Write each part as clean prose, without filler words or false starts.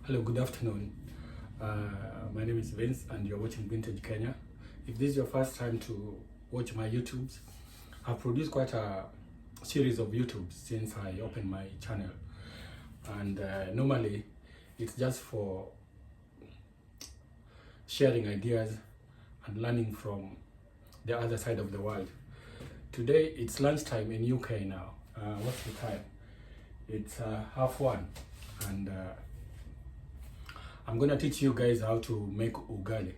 Hello, good afternoon. My name is Vince and you're watching Vintage Kenya. If this is your first time to watch my YouTubes, I've produced quite a series of YouTubes since I opened my channel. And normally it's just for sharing ideas and learning from the other side of the world. Today it's lunchtime in UK now. What's the time? It's 1:30 and I'm gonna teach you guys how to make ugali.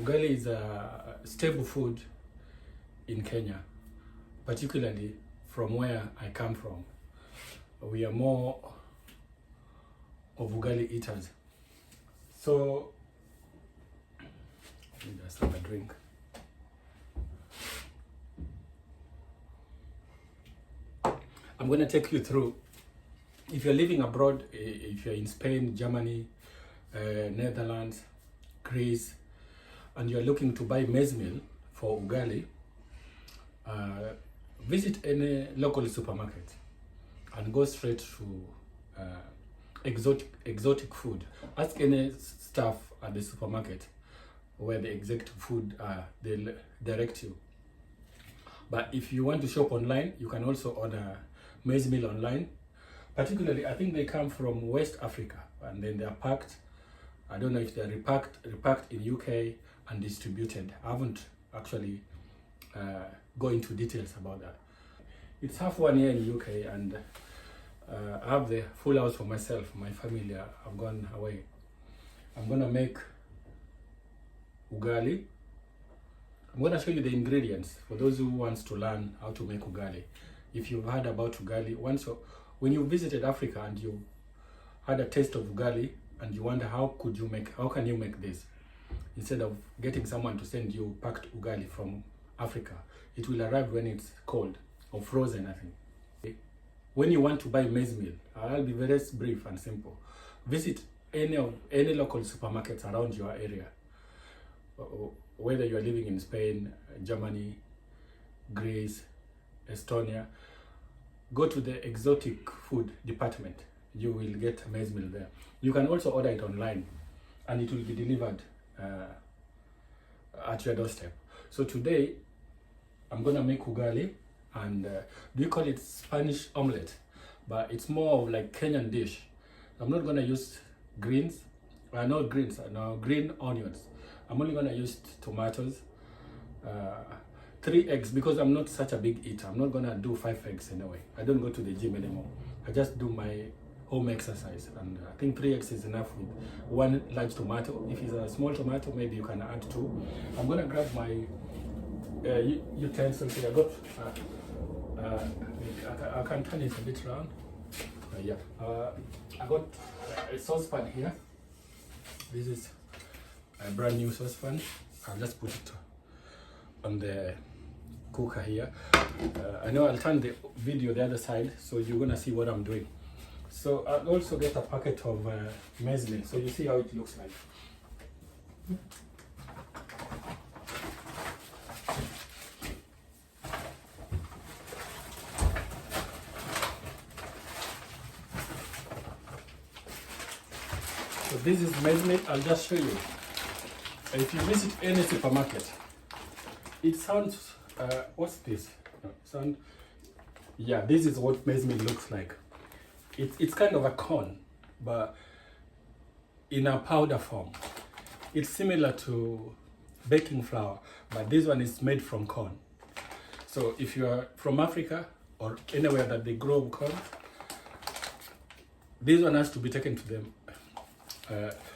Ugali is a staple food in Kenya, particularly from where I come from. We are more of ugali eaters. So let me just have a drink. I'm gonna take you through. If you're living abroad, if you're in Spain, Germany, Netherlands, Greece, and you're looking to buy maize meal for ugali, visit any local supermarket and go straight to exotic food. Ask any staff at the supermarket where the exotic food are, they'll direct you. But if you want to shop online, you can also order maize meal online. Particularly, I think they come from West Africa and then they're packed. I don't know if they're repacked in UK and distributed. I haven't actually go into details about that. It's 1:30 here in UK and I have the full house for myself. My family have gone away. I'm gonna make ugali. I'm gonna show you the ingredients for those who wants to learn how to make ugali. If you've heard about ugali, when you visited Africa and you had a taste of ugali and you wonder how can you make this, instead of getting someone to send you packed ugali from Africa, it will arrive when it's cold or frozen, I think. When you want to buy maize meal, I'll be very brief and simple. Visit any local supermarkets around your area, whether you are living in Spain, Germany, Greece, Estonia. Go to the exotic food department. You will get maize meal there. You can also order it online and it will be delivered at your doorstep. So today I'm gonna make ugali, and we call it Spanish omelette, but it's more of like Kenyan dish. I'm not gonna use green onions. I'm only gonna use tomatoes, 3 eggs, because I'm not such a big eater. I'm not gonna do 5 eggs anyway. I don't go to the gym anymore. I just do my home exercise, and I think 3 eggs is enough with 1 large tomato. If it's a small tomato, maybe you can add 2. I'm gonna grab my utensils here. I can turn it a bit round. I got a saucepan here. This is a brand new saucepan. I'll just put it on the cooker here. I know I'll turn the video the other side, so you're gonna see what I'm doing. So I'll also get a packet of maize meal, so you see how it looks like. So this is maize meal. I'll just show you. If you visit any supermarket, it sounds, what's this? Yeah, this is what maize meal looks like. It's kind of a corn, but in a powder form. It's similar to baking flour, but this one is made from corn. So if you are from Africa or anywhere that they grow corn, this one has to be taken to them.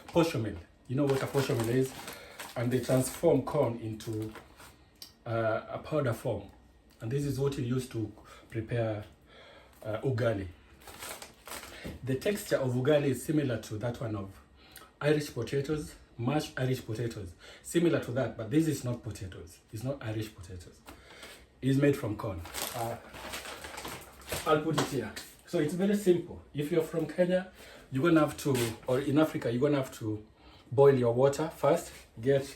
Posho mill. You know what a posho mill is? And they transform corn into a powder form, and this is what you use to prepare ugali. The texture of ugali is similar to that one of Irish potatoes, mashed Irish potatoes, similar to that, but this is not potatoes. It's not Irish potatoes. It's made from corn. I'll put it here. So it's very simple. If you're from Kenya, you're gonna have to, or in Africa, you're gonna have to boil your water first. Get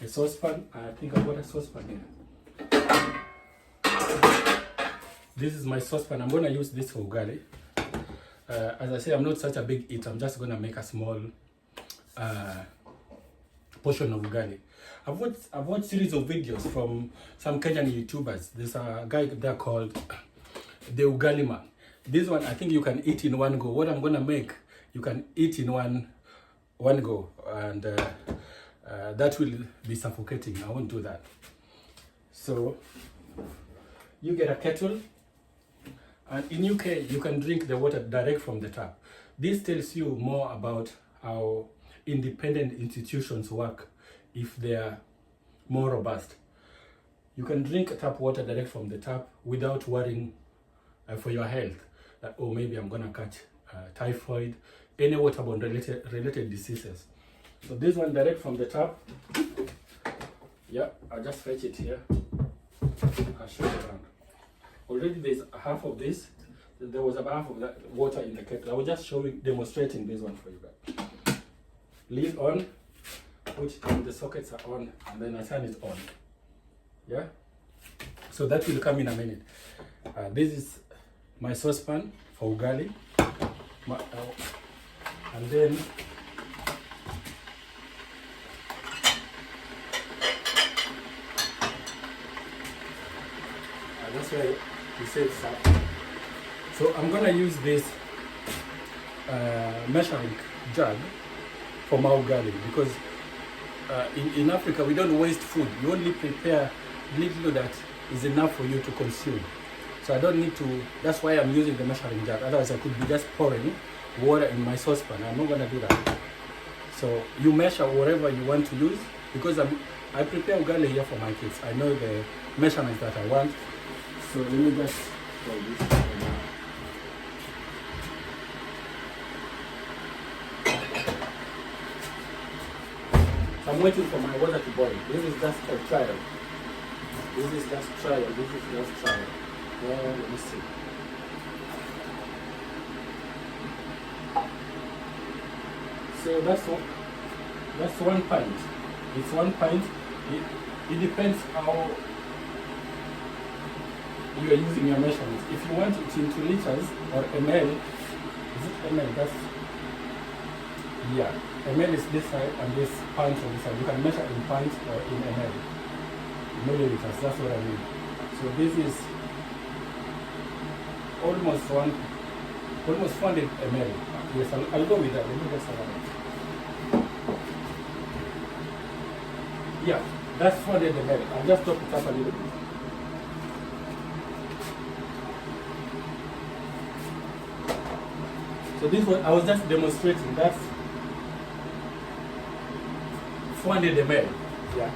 a saucepan. I think I've got a saucepan here. This is my saucepan. I'm gonna use this for ugali. as I say, I'm not such a big eater. I'm just gonna make a small portion of ugali. I've watched series of videos from some Kenyan YouTubers. There's a guy there called the Ugali Man. This one I think you can eat in one go. What I'm gonna make, you can eat in one go, and that will be suffocating. I won't do that. So you get a kettle, and in UK you can drink the water direct from the tap. This tells you more about how independent institutions work if they are more robust. You can drink tap water direct from the tap without worrying for your health that, oh, maybe I'm gonna catch typhoid, any waterborne related diseases. So this one direct from the tap. Yeah, I'll just fetch it here. I'll show you around. Already there's half of this. There was about half of that water in the kettle. I was just demonstrating this one for you guys. Lid on, put it on, the sockets are on, and then I turn it on. Yeah? So that will come in a minute. This is my saucepan for ugali. And then that's why we said so. So I'm gonna use this measuring jug for my ugali because in Africa we don't waste food. You only prepare little that is enough for you to consume. So I don't need to, that's why I'm using the measuring jug. Otherwise I could be just pouring water in my saucepan. I'm not gonna do that. So you measure whatever you want to use because I prepare ugali here for my kids. I know the measurements that I want. So let me just pour this. I'm waiting for my water to boil. This is just a trial. This is just trial. This is just trial. Well, let me see. So that's 1 pint. It's 1 pint. It depends how you are using your measurements. If you want it into liters or ml, is it ml? That's, yeah. ml is this side and this pint on this side. You can measure in pints or in ml. Milliliters, that's what I mean. So this is almost 400 ml. Yes, I'll go with that. Let me just have a look. Yeah, that's 400 ml. I'll just top it up a little bit. So this one, I was just demonstrating. That's 400 ml. Yeah.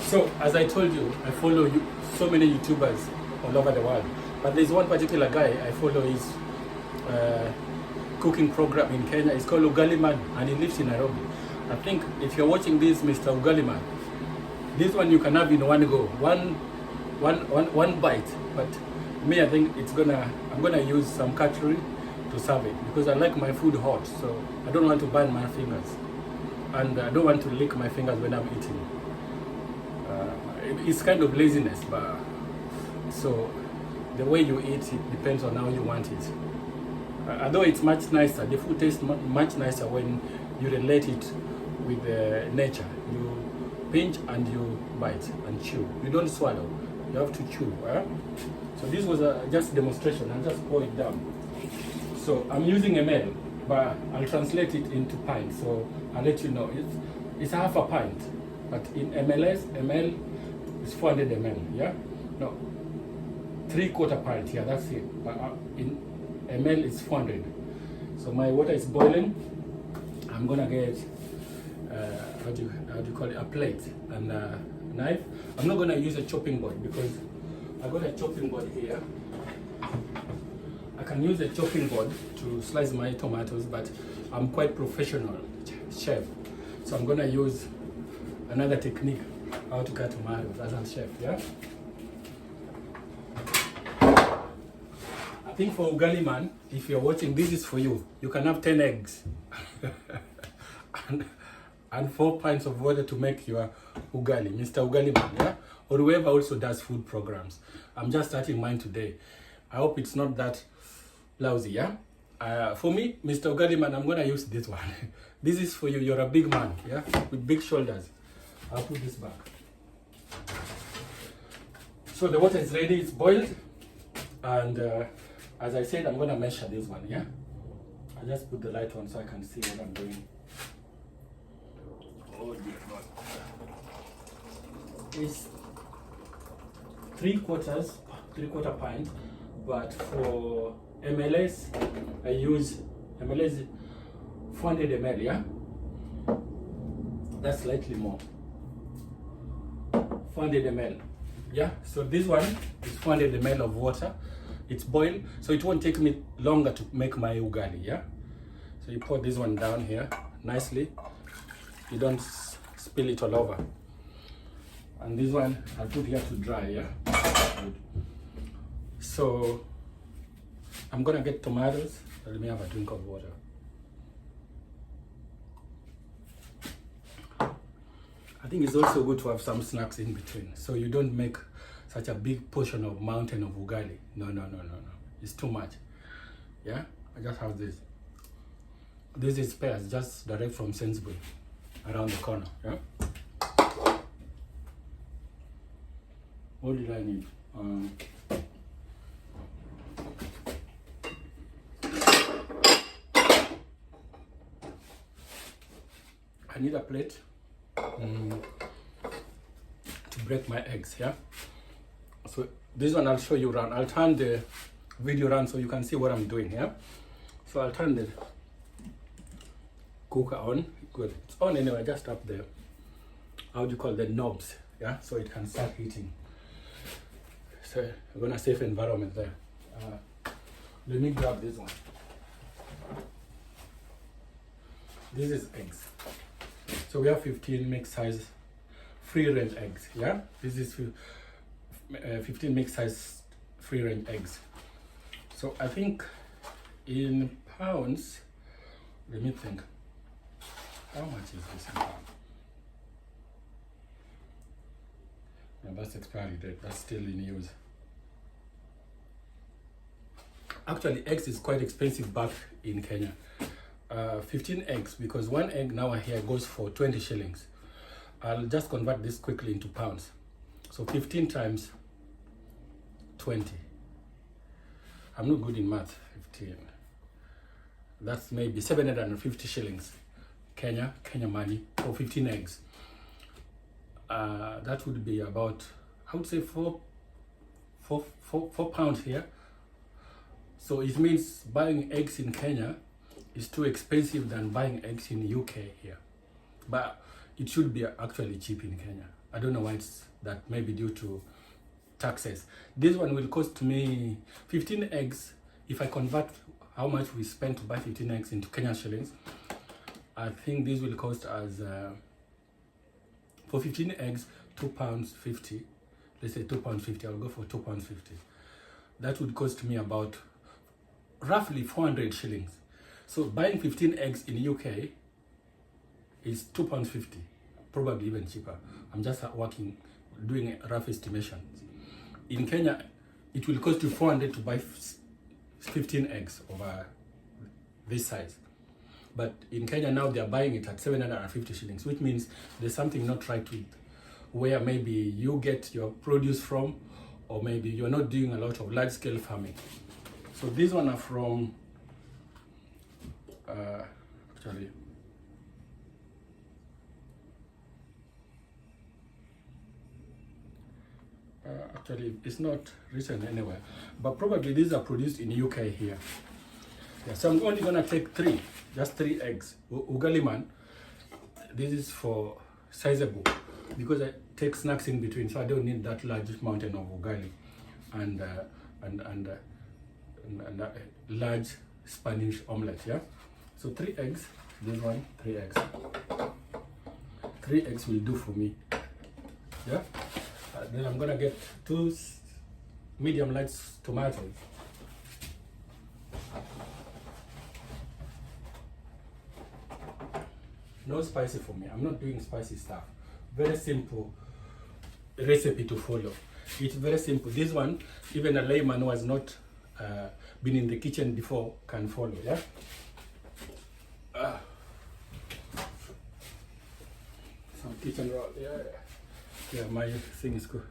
So as I told you, I follow so many YouTubers all over the world. But there's one particular guy I follow his cooking program in Kenya. It's called Ugali Man, and he lives in Nairobi. I think if you're watching this, Mr. Ugali Man, this one you can have in one go, one bite. But me, I think I'm gonna use some cutlery to serve it because I like my food hot, so I don't want to burn my fingers, and I don't want to lick my fingers when I'm eating. It's kind of laziness, but so the way you eat it depends on how you want it. Although it's much nicer, the food tastes much nicer when you relate it with nature. You pinch and you bite and chew. You don't swallow. You have to chew. So this was just a demonstration. I'll just pour it down. So I'm using ml, but I'll translate it into pint. So I'll let you know. It's half a pint, but in ml is 400 ml. Yeah, no, 3/4 pint. Yeah, that's it. But in ml is 400. So my water is boiling. I'm gonna get how do you call it, a plate and a knife. I'm not gonna use a chopping board because I got a chopping board here. I can use a chopping board to slice my tomatoes, but I'm quite professional chef, so I'm gonna use another technique how to cut tomatoes as a chef. Yeah. I think for Ugali Man, if you're watching, this is for you. You can have 10 eggs and 4 pints of water to make your ugali, Mr. Ugali Man, yeah? Or whoever also does food programs. I'm just starting mine today. I hope it's not that lousy, yeah? For me, Mr. Ugali man, I'm gonna use this one. This is for you. You're a big man, yeah, with big shoulders. I'll put this back. So the water is ready. It's boiled, and as I said, I'm gonna measure this one. Yeah, I just put the light on so I can see what I'm doing. Oh dear God. It's 3/4 pint, but for MLS, I use MLS 400 ml, yeah? That's slightly more. 400 ml, yeah? So this one is 400 ml of water. It's boiled, so it won't take me longer to make my ugali, yeah? So you pour this one down here nicely. You don't spill it all over. And this one I put here to dry, yeah? So I'm gonna get tomatoes. Let me have a drink of water. I think it's also good to have some snacks in between, so you don't make such a big portion of mountain of ugali. No. It's too much. Yeah, I just have this. This is pears, just direct from Sainsbury, around the corner. Yeah. What did I need? I need a plate to break my eggs, yeah? So this one I'll show you around. I'll turn the video around so you can see what I'm doing, yeah? So I'll turn the cooker on. Good. It's on anyway, just up there. How do you call the knobs, yeah? So it can start heating. So we're gonna safe environment there. Let me grab this one. This is eggs. So we have 15 mixed size free range eggs, yeah? This is 15 mixed size free range eggs. So I think in pounds, let me think. How much is this in pounds? Yeah, that's expiry date, that's still in use. Actually, eggs is quite expensive back in Kenya. 15 eggs, because one egg now here goes for 20 shillings. I'll just convert this quickly into pounds. So 15 times 20. I'm not good in math. 15. That's maybe 750 shillings. Kenya money for 15 eggs. That would be about, I would say 4 pounds here. So it means buying eggs in Kenya is too expensive than buying eggs in UK here. But it should be actually cheap in Kenya. I don't know why it's that, maybe due to taxes. This one will cost me 15 eggs. If I convert how much we spent to buy 15 eggs into Kenyan shillings, I think this will cost us, for 15 eggs, £2.50. Let's say £2.50, I'll go for £2.50. That would cost me about roughly 400 shillings. So buying 15 eggs in UK is £2.50, probably even cheaper. I'm just doing a rough estimation. In Kenya, it will cost you 400 to buy 15 eggs of this size. But in Kenya now they are buying it at 750 shillings, which means there's something not right with where maybe you get your produce from, or maybe you're not doing a lot of large scale farming. So these one are from actually it's not written anywhere, but probably these are produced in UK here. Yeah, so I'm only gonna take just three eggs. Ugali man, this is for sizable because I take snacks in between, so I don't need that large mountain of ugali and large Spanish omelette. Yeah, so 3 eggs. This one, 3 eggs. 3 eggs will do for me. Yeah. Then I'm gonna get 2 medium large tomatoes. No spicy for me. I'm not doing spicy stuff. Very simple recipe to follow. It's very simple. This one, even a layman who has not been in the kitchen before can follow. Yeah. Some kitchen roll. Yeah. Yeah, my thing is good.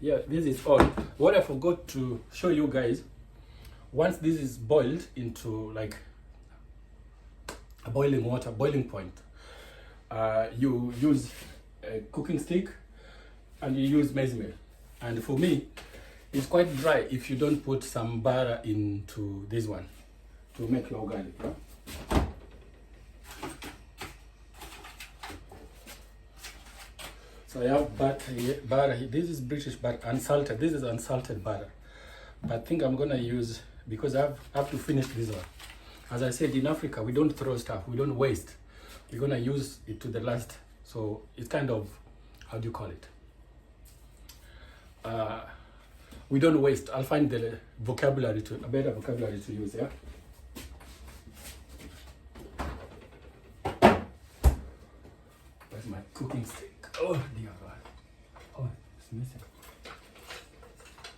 Yeah, this is all. What I forgot to show you guys, once this is boiled into like a boiling water, boiling point, you use a cooking stick and you use maize meal. And for me, it's quite dry if you don't put some butter into this one to make your ugali. Yeah? So I have butter. This is British butter, unsalted. This is unsalted butter. But I think I'm gonna use, because I have to finish this one. As I said, in Africa, we don't throw stuff. We don't waste. We're gonna use it to the last. So it's kind of, how do you call it? We don't waste. I'll find the vocabulary a better vocabulary to use. Yeah. Where's my cooking stick? Oh dear God. Oh, it's missing.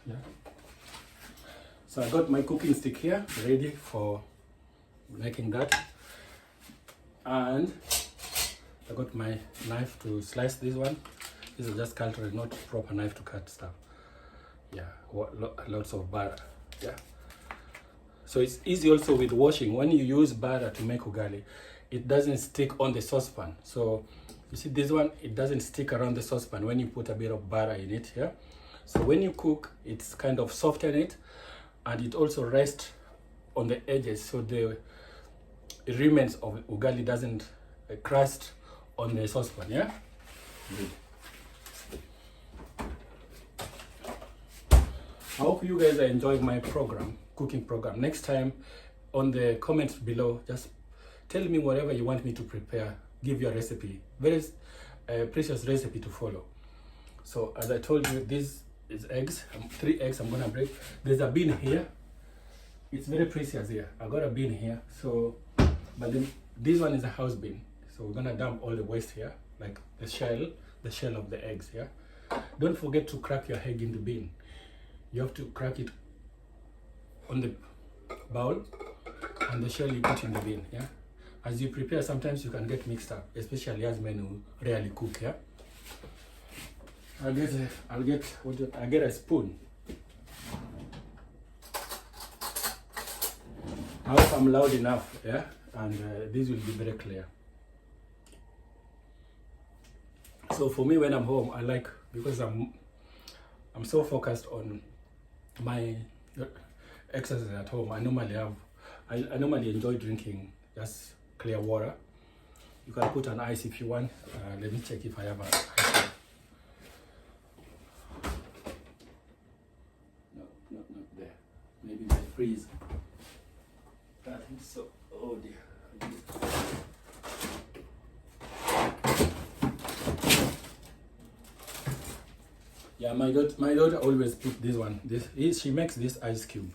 Yeah. So I got my cooking stick here ready for making that. And I got my knife to slice this one. This is just cultural, not proper knife to cut stuff. Yeah, lots of butter. Yeah. So it's easy also with washing. When you use butter to make ugali, it doesn't stick on the saucepan. So you see this one, it doesn't stick around the saucepan when you put a bit of butter in it. Yeah. So when you cook, it's kind of soften it, and it also rests on the edges, so the remnants of ugali doesn't crust on the saucepan. Yeah. Good. I hope you guys are enjoying my cooking program. Next time, on the comments below, just tell me whatever you want me to prepare. Give you a recipe, very precious recipe to follow. So as I told you, this is eggs. 3 eggs I'm gonna break. There's a bean here. It's very precious here. I got a bean here. So, but then this one is a house bean. So we're gonna dump all the waste here, like the shell of the eggs. Yeah. Don't forget to crack your egg in the bean. You have to crack it on the bowl, and the shell you put in the bin. Yeah. As you prepare, sometimes you can get mixed up, especially as men who rarely cook. Yeah. I'll get a spoon. I hope I'm loud enough. Yeah. And this will be very clear. So for me, when I'm home, I like, because I'm so focused on my exercise at home. I normally enjoy drinking just clear water. You can put an ice if you want. Let me check if I have an ice. No, not there. Maybe in the freezer. I think so. Oh dear. Yeah, my daughter always put this one. She makes this ice cube.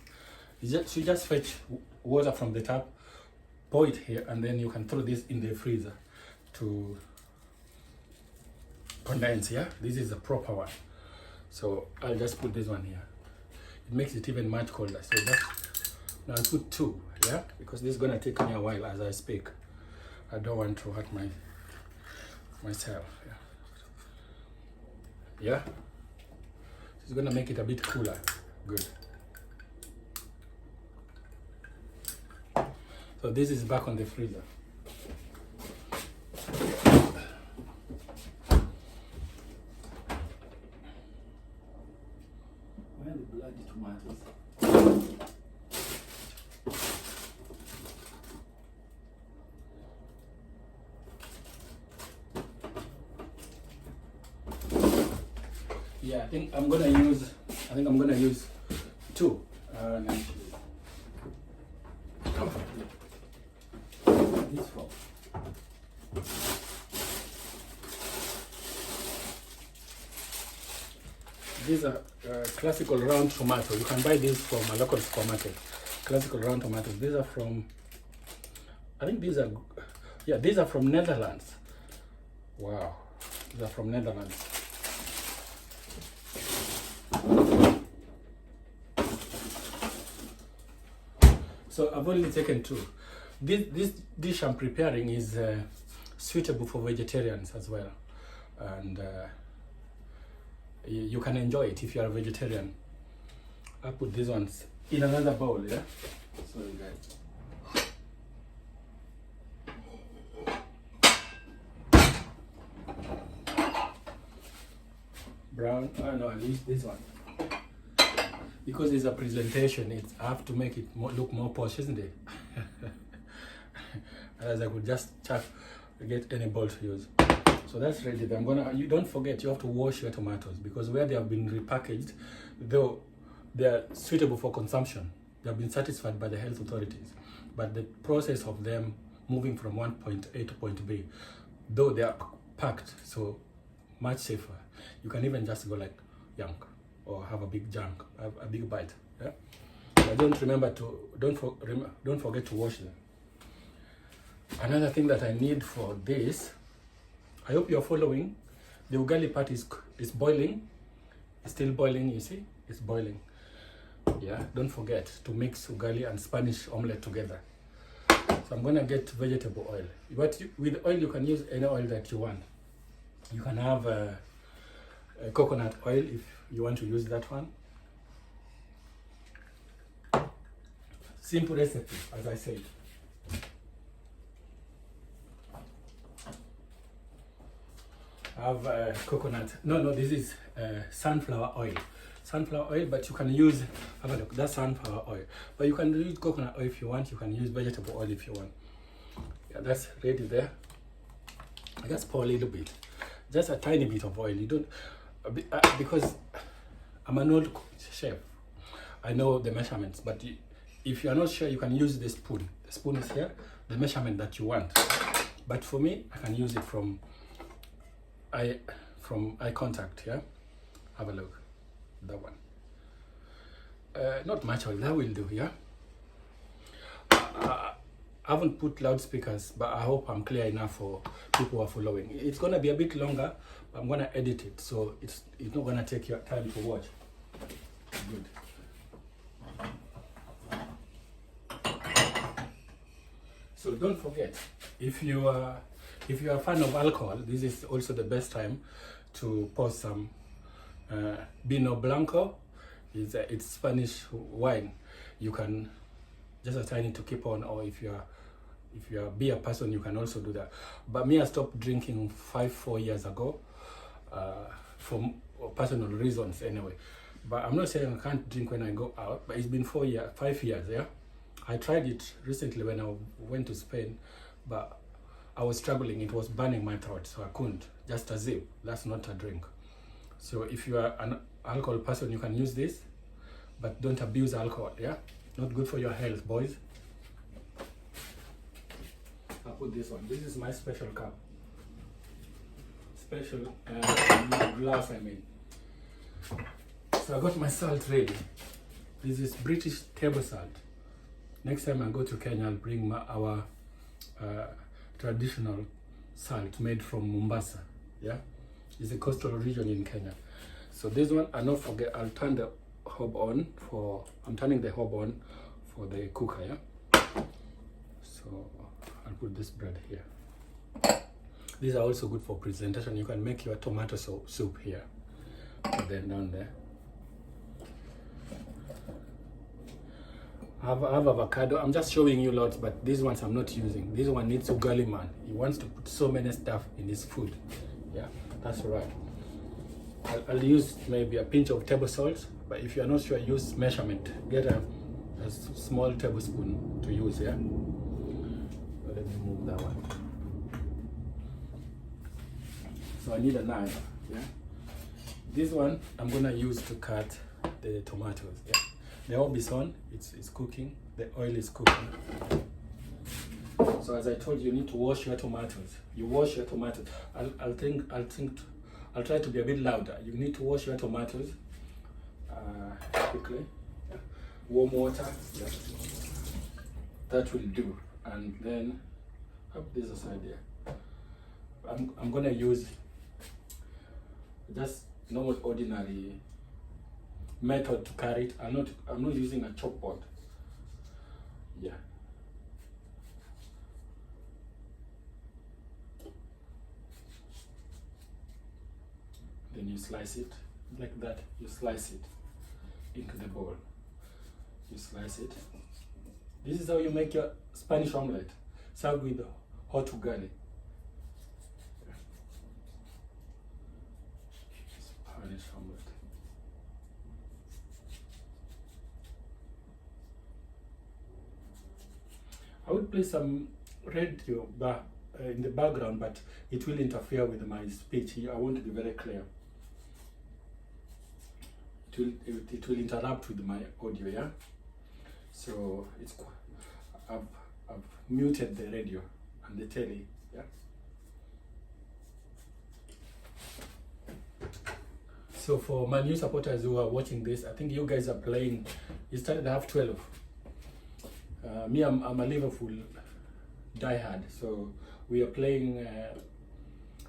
She just fetch water from the tap, pour it here, and then you can throw this in the freezer to condense. Yeah, this is the proper one. So I'll just put this one here. It makes it even much colder. So now I'll put 2. Yeah, because this is gonna take me a while as I speak. I don't want to hurt myself. Yeah. It's gonna make it a bit cooler. Good. So this is back on the freezer. Where are the bloody tomatoes? Yeah, I think I'm gonna use 2. This for. These are classical round tomato. You can buy these from a local supermarket. Classical round tomatoes. These are from, I think these are from Netherlands. Wow, these are from Netherlands. So I've only taken 2. This dish I'm preparing is suitable for vegetarians as well, and you can enjoy it if you are a vegetarian. I put these ones in another bowl, yeah? Sorry guys. Brown, no, I'll use this one. Because it's a presentation, I have to make it look more posh, isn't it? Otherwise I could just get any bowl to use. So that's ready. You don't forget, you have to wash your tomatoes, because where they have been repackaged, though they are suitable for consumption, they have been certified by the health authorities. But the process of them moving from one point A to point B, though they are packed, so much safer. You can even just go like yank or have a big junk, a big bite. Yeah. But don't forget to wash them. Another thing that I need for this, I hope you're following. The ugali part is boiling. It's still boiling, you see? It's boiling. Yeah, don't forget to mix ugali and Spanish omelette together. So I'm gonna get vegetable oil. But with oil, you can use any oil that you want. You can have a coconut oil if you want to use that one. Simple recipe, as I said. I have coconut. No, this is sunflower oil. Sunflower oil, but you can use, have a look, that's sunflower oil. But you can use coconut oil if you want. You can use vegetable oil if you want. Yeah, that's ready there. I just pour a little bit, just a tiny bit of oil. You don't, because I'm an old chef, I know the measurements, but if you are not sure, you can use the spoon. The spoon is here, the measurement that you want. But for me, I can use it from eye contact. Yeah, have a look, that one. Not much oil, that will do. Yeah. I haven't put loudspeakers, but I hope I'm clear enough for people who are following. It's gonna be a bit longer, but I'm gonna edit it, so it's not gonna take your time to watch. Good. So don't forget, if you are a fan of alcohol, this is also the best time to pour some Vino Blanco. It's Spanish wine. You can just a tiny to keep on, or if you're a beer person, you can also do that. But me, I stopped drinking 4 years ago, for personal reasons anyway. But I'm not saying I can't drink when I go out, but it's been 5 years, yeah? I tried it recently when I went to Spain, but I was struggling. It was burning my throat, so I couldn't. Just a sip, that's not a drink. So if you are an alcohol person, you can use this, but don't abuse alcohol, yeah? Not good for your health, boys. I'll put this one. This is my special cup. Special glass, I mean. So I got my salt ready. This is British table salt. Next time I go to Kenya, I'll bring our traditional salt made from Mombasa. Yeah, it's a coastal region in Kenya. So this one, I'll not forget. I'll turn the hob on I'm turning the hob on for the cooker. Yeah. So I'll put this bread here. These are also good for presentation. You can make your tomato soup here. Put them down there. I have avocado. I'm just showing you lots, but these ones I'm not using. This one needs ugali man. He wants to put so many stuff in his food. Yeah, that's right. I'll use maybe a pinch of table salt, but if you're not sure, use measurement. Get a small tablespoon to use, yeah? Let me move that one. So I need a knife, yeah? This one I'm gonna use to cut the tomatoes, yeah? The hob is on, it's cooking, the oil is cooking. So as I told you, you need to wash your tomatoes. You wash your tomatoes. I'll try to be a bit louder. You need to wash your tomatoes quickly. Yeah. Warm water. Yeah. That will do. And then put this aside here. I'm gonna use just normal ordinary method to carry it. I'm not using a chop board. Yeah. Then you slice it like that. You slice it into the bowl. You slice it. This is how you make your Spanish omelette, served with hot ugali. Spanish omelette. I would play some radio in the background, but it will interfere with my speech. I want to be very clear. It will interrupt with my audio, yeah? So I've muted the radio and the telly, yeah? So for my new supporters who are watching this, I think you guys are playing, you started at half 12. Me, I'm a Liverpool diehard, so we are playing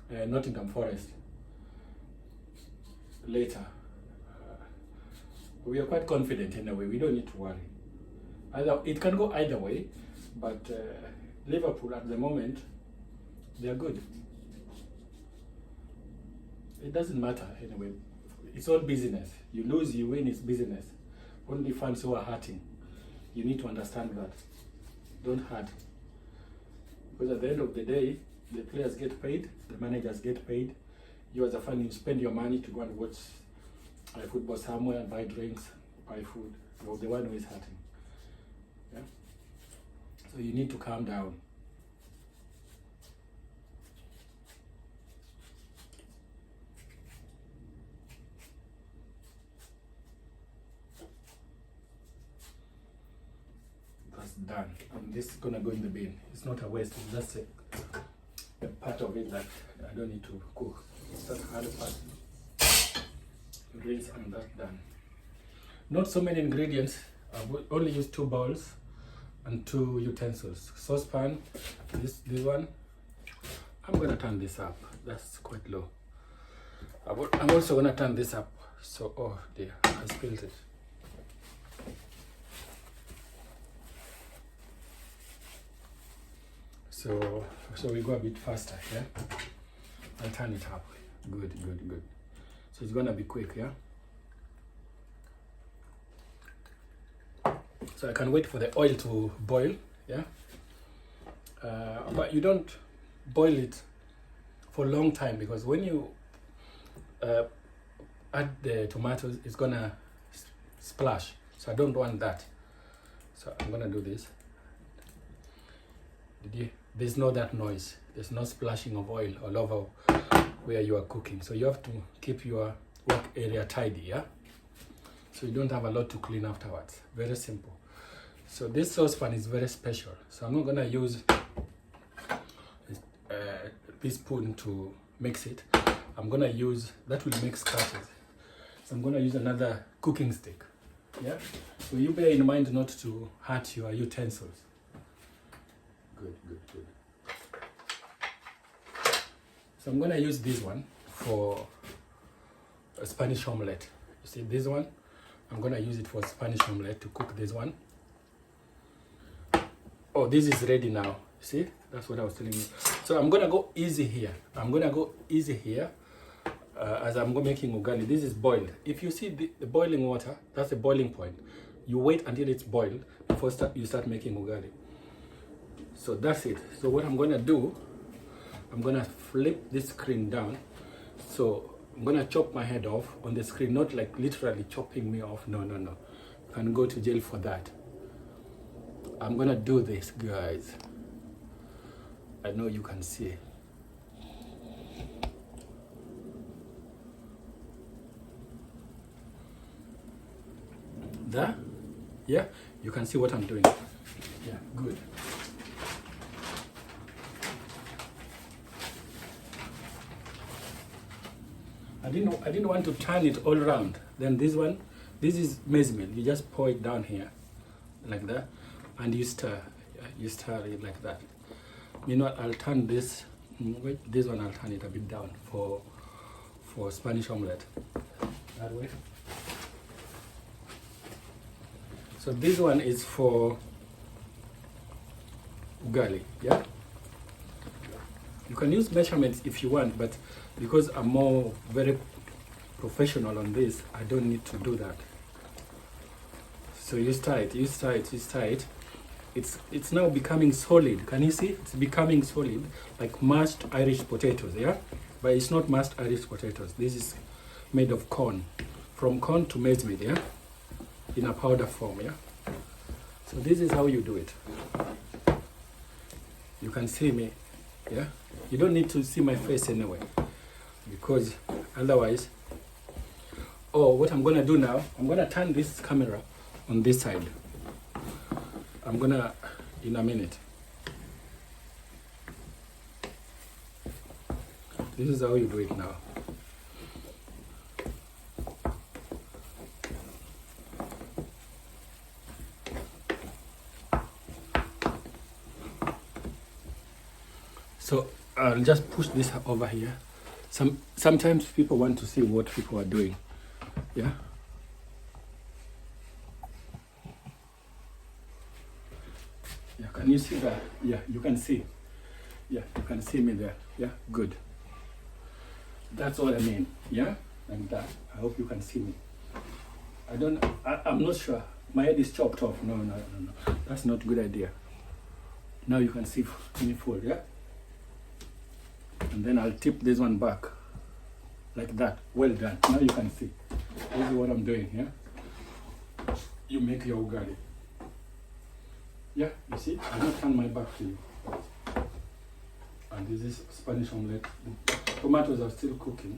Nottingham Forest later. We are quite confident in a way. We don't need to worry. It can go either way, but Liverpool at the moment, they are good. It doesn't matter anyway. It's all business. You lose, you win, it's business. Only fans who are hurting. You need to understand that. Don't hurt. Because at the end of the day, the players get paid, the managers get paid. You as a fan, you spend your money to go and watch football somewhere, buy drinks, buy food. You're the one who is hurting. Yeah? So you need to calm down. That's done. And this is gonna go in the bin. It's not a waste, it's just a part of it that I don't need to cook. It's that hard part. Rinse and that's done. Not so many ingredients. I've only used 2 bowls and 2 utensils. Saucepan, this one. I'm gonna turn this up. That's quite low. I'm also gonna turn this up. So, oh dear, I spilled it. So we go a bit faster, yeah? I'll turn it up. Good. So it's gonna be quick, yeah? So I can wait for the oil to boil, yeah? But you don't boil it for a long time, because when you add the tomatoes, it's gonna splash. So I don't want that. So I'm gonna do this. There's no that noise. There's no splashing of oil all over where you are cooking. So you have to keep your work area tidy, yeah? So you don't have a lot to clean afterwards. Very simple. So this saucepan is very special. So I'm not gonna use this spoon to mix it. I'm gonna use, that will make scratches. So I'm gonna use another cooking stick, yeah? So you bear in mind not to hurt your utensils. Good. So I'm gonna use this one for a Spanish omelette. You see this one? I'm gonna use it for Spanish omelette to cook this one. Oh, this is ready now. See? That's what I was telling you. So I'm gonna go easy here. As I'm making ugali. This is boiled. If you see the boiling water, that's the boiling point. You wait until it's boiled before you start making ugali. So that's it. So what I'm gonna do, I'm gonna flip this screen down. So I'm gonna chop my head off on the screen, not like literally chopping me off. No. You can go to jail for that. I'm gonna do this, guys. I know you can see. There? Yeah? You can see what I'm doing. Yeah, good. I didn't want to turn it all around. Then this is maize meal. You just pour it down here, like that, and you stir it like that. You know, I'll turn this. Wait, this one I'll turn it a bit down for Spanish omelette. That way. So this one is for ugali. Yeah, you can use measurements if you want, but because I'm more very professional on this, I don't need to do that. So you stir it, you stir it, you stir it. It's now becoming solid. Can you see? It's becoming solid, like mashed Irish potatoes, yeah? But it's not mashed Irish potatoes. This is made of corn. From corn to maize meal, yeah? In a powder form, yeah? So this is how you do it. You can see me, yeah? You don't need to see my face anyway, because otherwise... Oh, what I'm gonna do now, I'm gonna turn this camera on this side. I'm gonna, in a minute. This is how you do it now. So I'll just push this over here. Sometimes people want to see what people are doing. Yeah. Yeah, can you see that? Yeah, you can see. Yeah, you can see me there. Yeah, good. That's what I mean. Yeah, like that. I hope you can see me. I'm not sure. My head is chopped off. No. That's not a good idea. Now you can see me full, yeah? And then I'll tip this one back. Like that. Well done. Now you can see. This is what I'm doing, yeah? You make your ugali. Yeah, you see? I'm not turn my back to you. And this is Spanish omelette. The tomatoes are still cooking.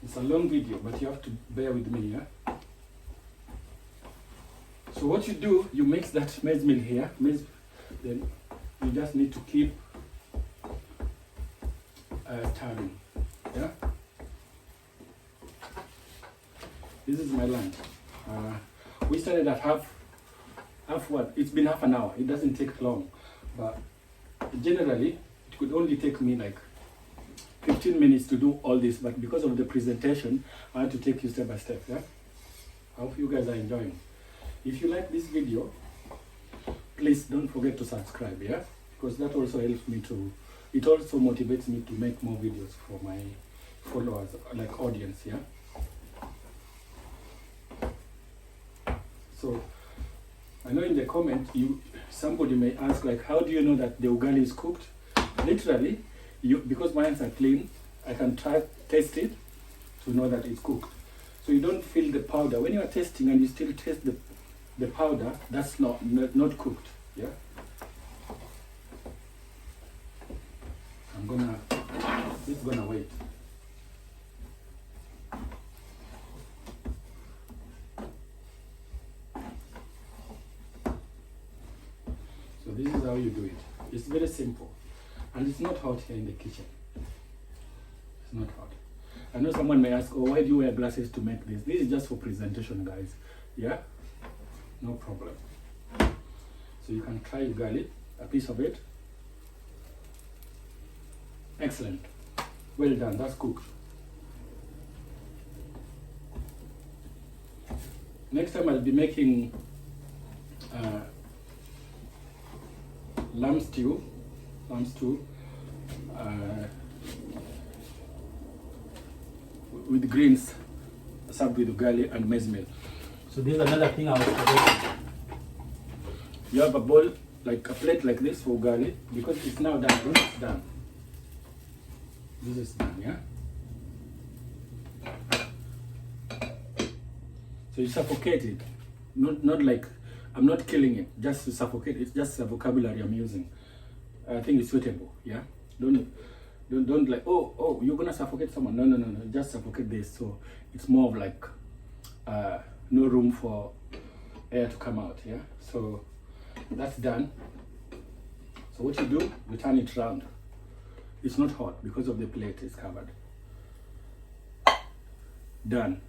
It's a long video, but you have to bear with me, yeah? So what you do, you mix that maize meal here. Then you just need to keep turning, yeah? This is my lunch. We started at half what? It's been half an hour. It doesn't take long, but generally it could only take me like 15 minutes to do all this, but because of the presentation, I had to take you step by step, yeah? I hope you guys are enjoying. If you like this video, please don't forget to subscribe, yeah? Because that also helps me to, it also motivates me to make more videos for my followers, like audience, yeah? So, I know in the comment, somebody may ask, like, how do you know that the ugali is cooked? Literally, because my hands are clean, I can taste it to know that it's cooked. So you don't feel the powder. When you are testing and you still taste the powder, that's not cooked, yeah? It's gonna wait. So this is how you do it. It's very simple. And it's not hot here in the kitchen. It's not hot. I know someone may ask, oh, why do you wear glasses to make this? This is just for presentation, guys. Yeah? No problem. So you can try ugali, a piece of it. Excellent. Well done. That's cooked. Next time I'll be making lamb stew with greens served with ugali and maize meal. So this is another thing I was forgetting. You have a bowl, like a plate like this for ugali, because it's now done. This is done. This is done, yeah? So you suffocate it. Not like, I'm not killing it, just to suffocate. It's just a vocabulary I'm using. I think it's suitable, yeah? Don't like, oh, you're gonna suffocate someone. No, just suffocate this. So it's more of like, no room for air to come out, yeah? So that's done. So what you do, you turn it around. It's not hot because of the plate is covered. Done.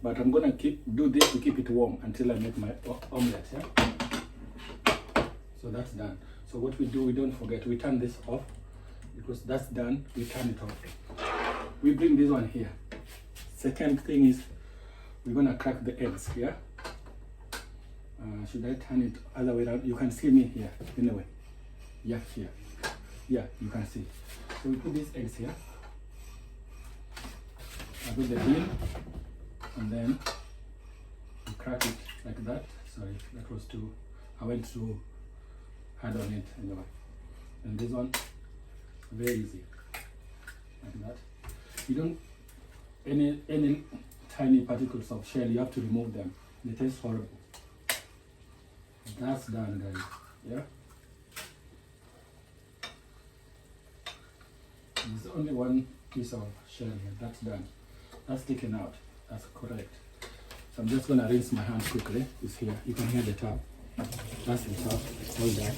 But I'm gonna do this to keep it warm until I make my omelette, yeah? So that's done. So what we do, we don't forget, we turn this off, because that's done, we turn it off. We bring this one here. Second thing is, we're gonna crack the eggs, yeah? Should I turn it other way around? You can see me here, anyway. Yeah, here. Yeah, you can see. So we put these eggs here. I put the bean, and then we crack it like that. Sorry, that was too, I went too hard on it anyway. And this one, very easy, like that. You don't, any tiny particles of shell, you have to remove them. They taste horrible. That's done, guys. Yeah. There's only one piece of shell here. That's done. That's taken out. That's correct. So I'm just gonna rinse my hands quickly. It's here. You can hear the tap. That's the tap. All that.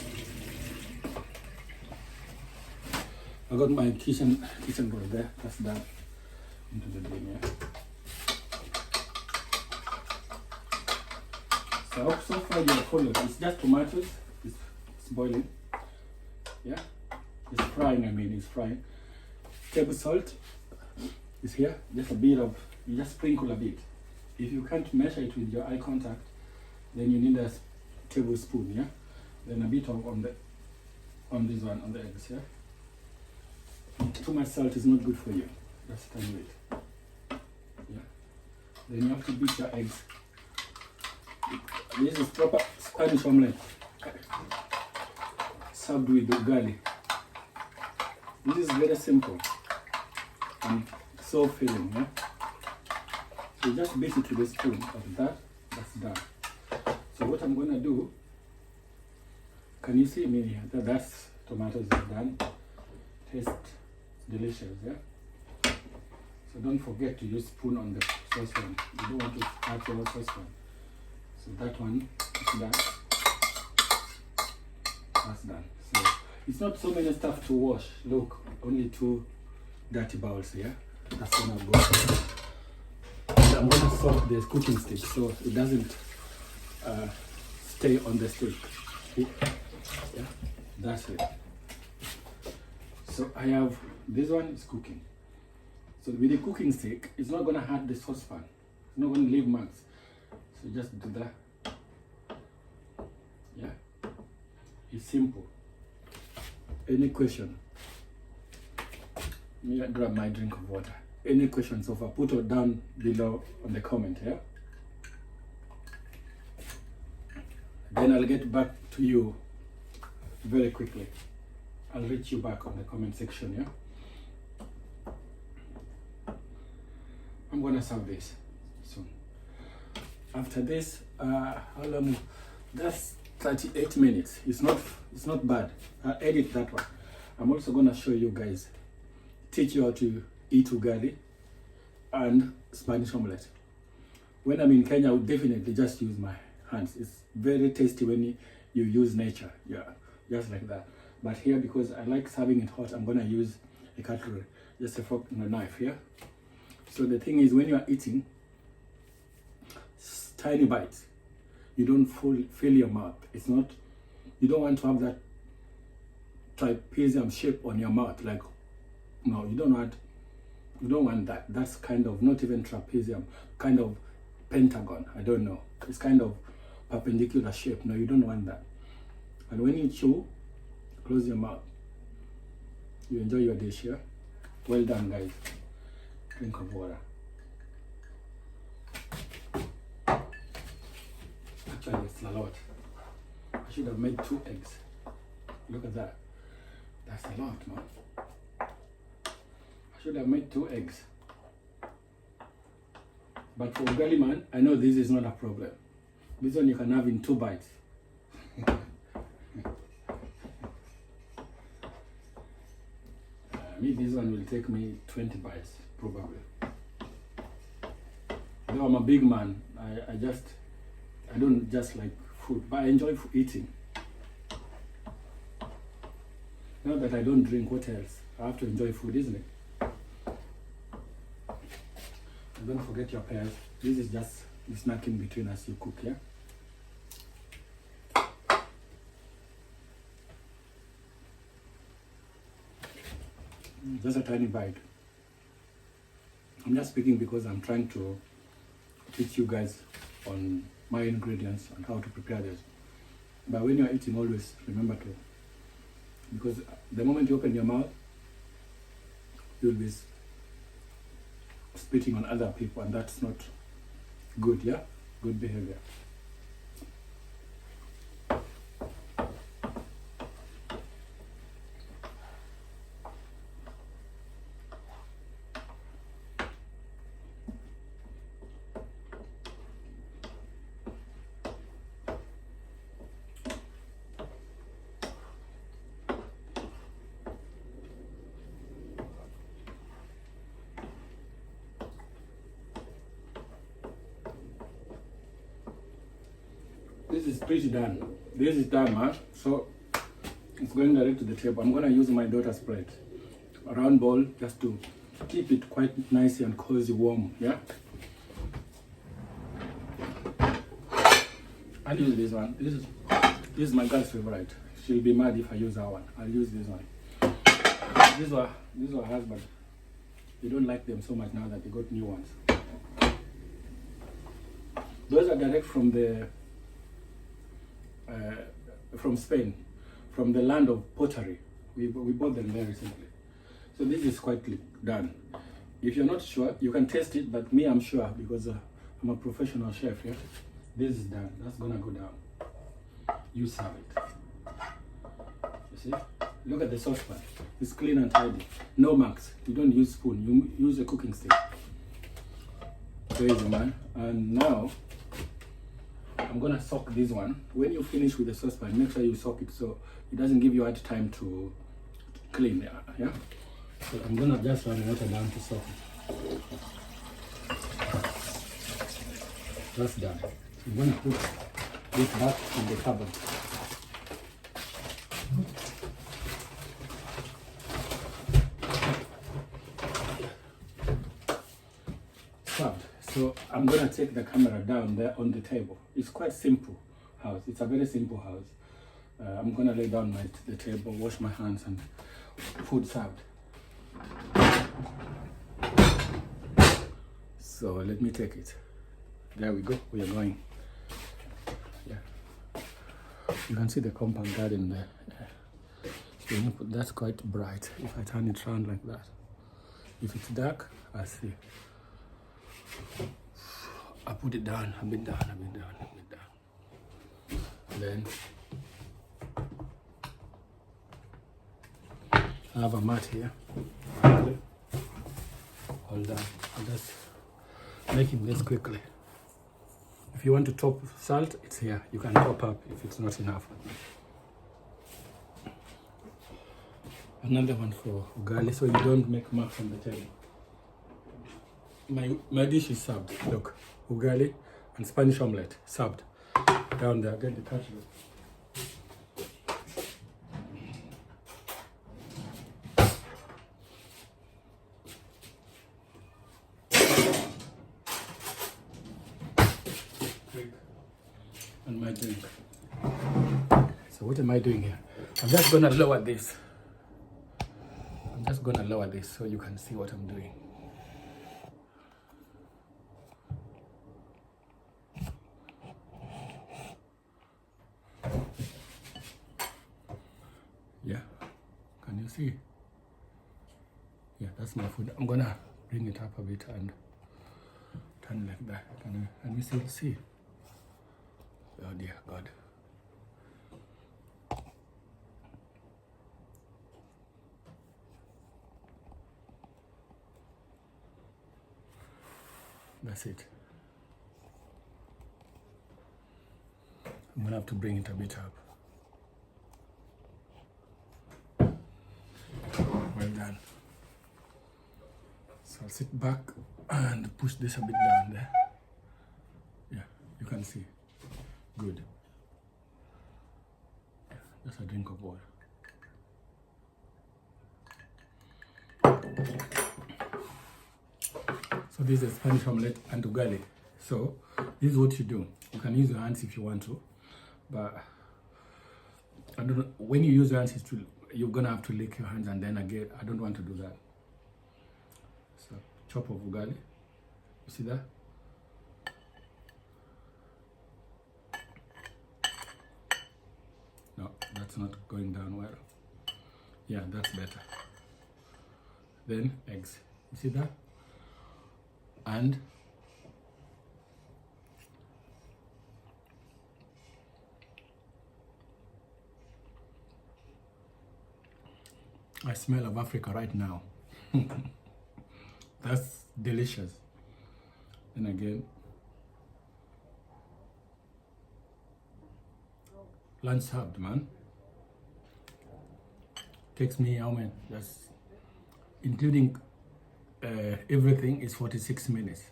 I got my kitchen bowl there. That's done. Into the drain here. So far you have followed. It's just tomatoes. It's boiling. Yeah. It's frying. I mean, it's frying. Table salt is here. Just a bit of. You just sprinkle a bit. If you can't measure it with your eye contact, then you need a tablespoon. Yeah. Then a bit of on this one on the eggs. Yeah. Too much salt is not good for you. Just tiny bit. Yeah. Then you have to beat your eggs. This is proper Spanish omelette served with ugali. This is very simple and so filling. Yeah. So you just beat it with a spoon like that. That's done. So what I'm gonna do? Can you see me here? That's tomatoes are done. Tastes delicious. Yeah. So don't forget to use spoon on the saucepan. You don't want to add your saucepan. So that one is done. That's done. So it's not so many stuff to wash. Look, only 2 dirty bowls here. That's gonna go. So I'm gonna soak the cooking stick so it doesn't stay on the stick. Yeah, that's it. So I have this one is cooking. So with the cooking stick, it's not gonna hurt the saucepan. It's not gonna leave marks. So just do that. Yeah. It's simple. Any question? Let me grab my drink of water. Any questions so far? Put it down below on the comment, yeah? Then I'll get back to you very quickly. I'll reach you back on the comment section, yeah? I'm gonna serve this soon. After this, how long? That's 38 minutes. It's not bad. I'll edit that one. I'm also gonna show you guys, teach you how to eat ugali and Spanish omelette. When I'm in Kenya, I would definitely just use my hands. It's very tasty when you use nature. Yeah, just like that. But here, because I like serving it hot, I'm gonna use a cutlery, just a fork and a knife here. So the thing is, when you are eating tiny bites, you don't fill your mouth. It's not, you don't want to have that trapezium shape on your mouth. Like, no, you don't want that. That's kind of not even trapezium, kind of pentagon. I don't know. It's kind of perpendicular shape. No, you don't want that. And when you chew, close your mouth. You enjoy your dish here. Well done, guys. Drink of water. Actually, it's a lot. I should have made 2 eggs. Look at that. That's a lot, man. I should have made 2 eggs. But for ugali man, I know this is not a problem. This one you can have in 2 bites. This one will take me 20 bites, probably. Though I'm a big man, I don't just like food, but I enjoy eating. Now that I don't drink, what else? I have to enjoy food, isn't it? And don't forget your pears. This is just the snacking between us you cook, yeah? Just a tiny bite. I'm just speaking because I'm trying to teach you guys on my ingredients and how to prepare this. But when you are eating, always remember to, because the moment you open your mouth, you'll be spitting on other people, and that's not good. Yeah, good behavior. This is pretty done. This is done, man. So it's going direct to the table. I'm gonna use my daughter's plate, a round bowl, just to keep it quite nice and cozy, warm. Yeah. I'll use this one. This is my girl's favorite. She'll be mad if I use that one. I'll use this one. These were husband. They don't like them so much now that they got new ones. Those are direct from the from Spain, from the land of pottery. We bought them there recently. So this is quite done. If you're not sure, you can taste it, but me, I'm sure, because I'm a professional chef. Yeah, this is done. That's gonna go down. You serve it. You see? Look at the saucepan. It's clean and tidy. No marks. You don't use spoon. You use a cooking stick. Crazy, man. And now I'm gonna soak this one. When you finish with the saucepan, make sure you soak it so it doesn't give you hard time to clean. Yeah. So I'm gonna just run water down to soak it. That's done. I'm gonna put this back in the cupboard. Served. So I'm gonna take the camera down there on the table. It's quite simple house. It's a very simple house. I'm gonna lay down the table, wash my hands, and food served. So let me take it. There we go. We are going. Yeah. You can see the compound garden there. So that's quite bright. If I turn it around like that. If it's dark, I see. I put it down, a bit down. Then I have a mat here. Hold on. I'm just making this quickly. If you want to top salt, it's here. You can top up if it's not enough. Another one for ugali, so you don't make marks on the table. My dish is served. Look, ugali and Spanish omelette served. Down there, get the cutlery. And my drink. So what am I doing here? I'm just gonna lower this. So you can see what I'm doing. Yeah, can you see? Yeah, that's my food. I'm gonna bring it up a bit and turn like that. Can you still see? Oh dear God. That's it. I'm gonna have to bring it a bit up. Well done. So I'll sit back and push this a bit down there. Yeah, you can see. Good. Yeah, just a drink of water. So this is Spanish omelette and ugali. So this is what you do. You can use your hands if you want to, but I don't know, when you use your hands, you're gonna have to lick your hands, and then again, I don't want to do that. So chop of ugali. You see that? No, that's not going down well. Yeah, that's better. Then eggs. You see that? And I smell of Africa right now. That's delicious. And again, lunch served, man. Takes me how many? That's including everything is 46 minutes.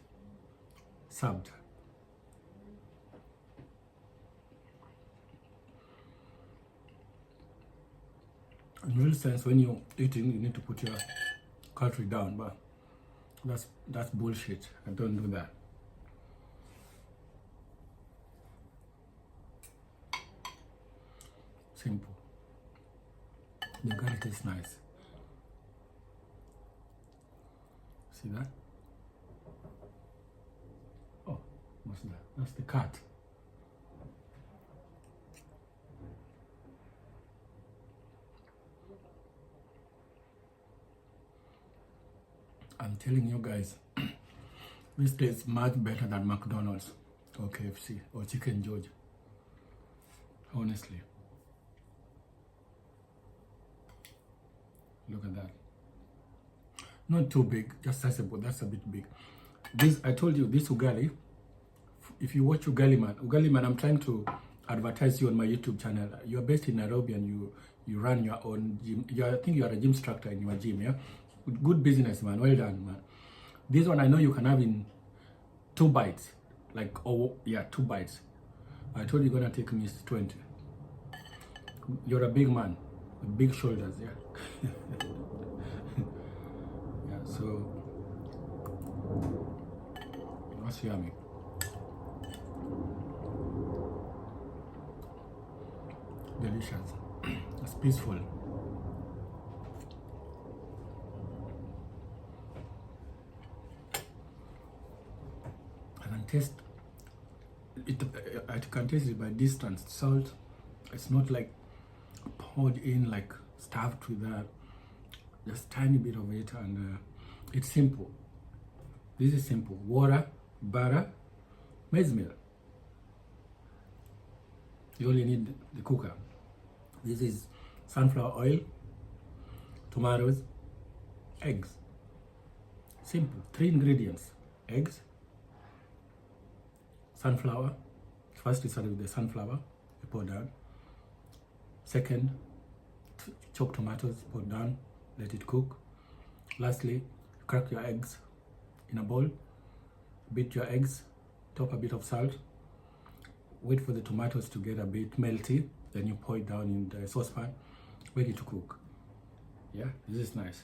Served. In real sense, when you're eating, you need to put your calorie down, but that's bullshit. I don't do that. Simple. The garlic is nice. See that? Oh, what's that? That's the cat. I'm telling you guys, this tastes much better than McDonald's or KFC or Chicken George. Honestly. Look at that. Not too big, just sizable. That's a bit big. This, I told you, this Ugali, if you watch Ugali Man, I'm trying to advertise you on my YouTube channel. You're based in Nairobi and you run your own gym. I think you are a gym instructor in your gym, yeah? Good business, man. Well done, man. This one I know you can have in 2 bites. Like, oh, yeah, 2 bites. I told you gonna take me 20. You're a big man. Big shoulders, yeah. Yeah, so that's yummy. Delicious. It's peaceful. I can taste it. I can taste it by distance. Salt. It's not like poured in like stuffed with that. Just tiny bit of it, and it's simple. This is simple. Water, butter, maize meal. You only need the cooker. This is sunflower oil, tomatoes, eggs. Simple. 3 ingredients. Eggs, sunflower. First you start with the sunflower, you pour down. Second, chop tomatoes, pour down, let it cook. Lastly, crack your eggs in a bowl, beat your eggs, top a bit of salt, wait for the tomatoes to get a bit melty, then you pour it down in the saucepan, ready to cook. Yeah, this is nice.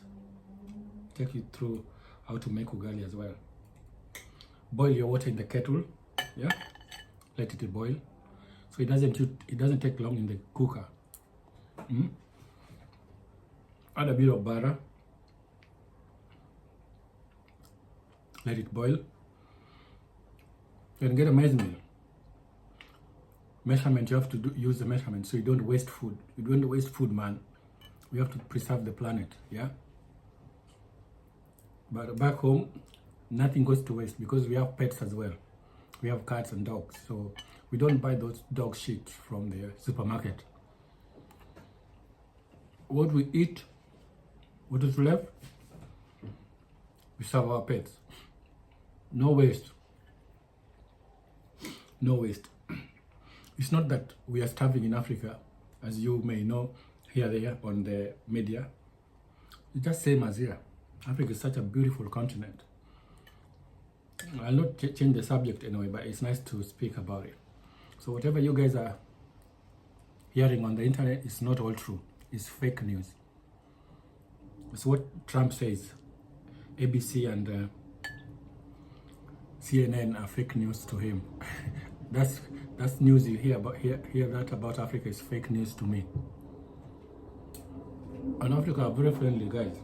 Take you through how to make ugali as well. Boil your water in the kettle, yeah, let it boil, so it doesn't take long in the cooker. Add a bit of butter, let it boil, then get a measurement. Measurement, you have to use the measurement so you don't waste food. You don't waste food, man. We have to preserve the planet, yeah? But back home, nothing goes to waste because we have pets as well. We have cats and dogs, so we don't buy those dog shit from the supermarket. What we eat, what is left, we serve our pets. No waste. No waste. It's not that we are starving in Africa, as you may know here there on the media. It's just same as here. Africa is such a beautiful continent. I'll not change the subject anyway, but it's nice to speak about it. So whatever you guys are hearing on the internet is not all true. It's fake news. It's what Trump says. ABC and CNN are fake news to him. That's news you hear that about Africa is fake news to me. And Africa are very friendly guys.